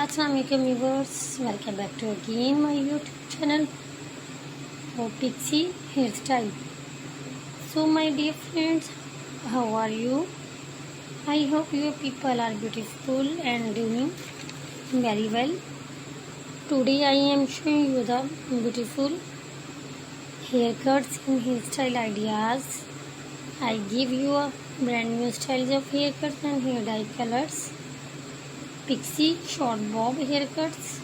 Assalamualaikum viewers, welcome back to again my YouTube channel BobPixie Hairstyle. So my dear friends, how are you? I hope you people are beautiful and doing very well. Today I am showing you the beautiful haircuts and hairstyle ideas. I give you a brand new styles of haircuts and hair dye colors. Pixie short bob haircuts.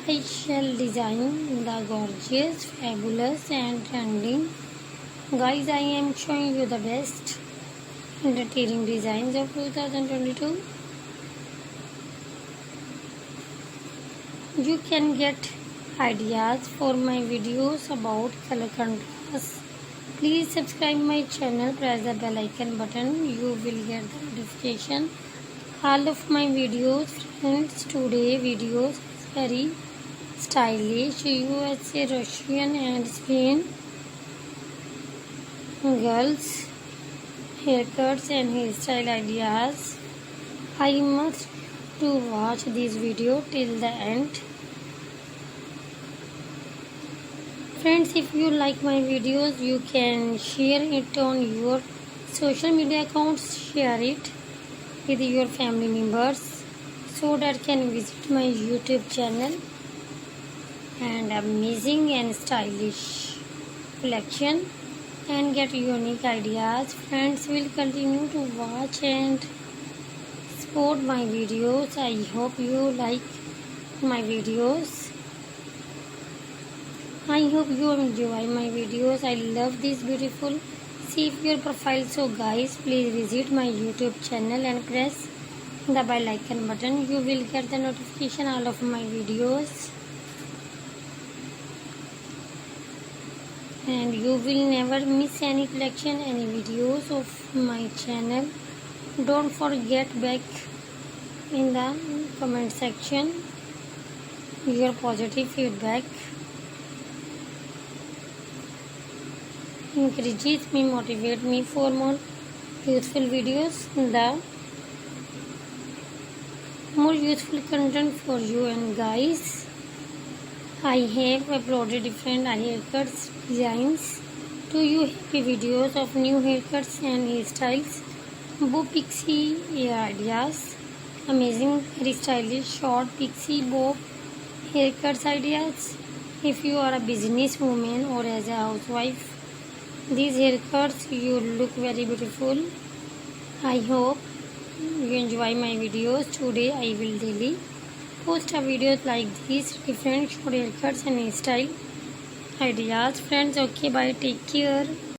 I shall design the gorgeous, fabulous and trending. Guys, I am showing you the best entertaining designs of 2022. You can get ideas for my videos about color contrast. Please subscribe my channel, press the bell icon button. You will get the notification all of my videos. Friends, today videos is very stylish USA, Russian and Spain girls haircuts and hairstyle ideas. I must to watch this video till the end. Friends, if you like my videos, you can share it on your social media accounts. Share it with your family members so that can visit my YouTube channel and amazing and stylish collection and get unique ideas. Friends will continue to watch and support my videos. I hope you like my videos. I hope you enjoy my videos. I love this beautiful save your profile. So guys, please visit my YouTube channel and press the bell icon button. You will get the notification all of my videos and you will never miss any collection, any videos of my channel. Don't forget back in the comment section your positive feedback encourages me, motivate me for more useful videos, the more useful content for you. And guys, I have uploaded different haircuts designs to you, happy videos of new haircuts and hairstyles, BobPixie ideas, amazing very stylish short pixie bob haircuts ideas. If you are a business woman or as a housewife, these haircuts you look very beautiful. I hope you enjoy my videos. Today I will daily post a videos like these different short haircuts and hairstyle ideas. Friends, okay, bye, take care.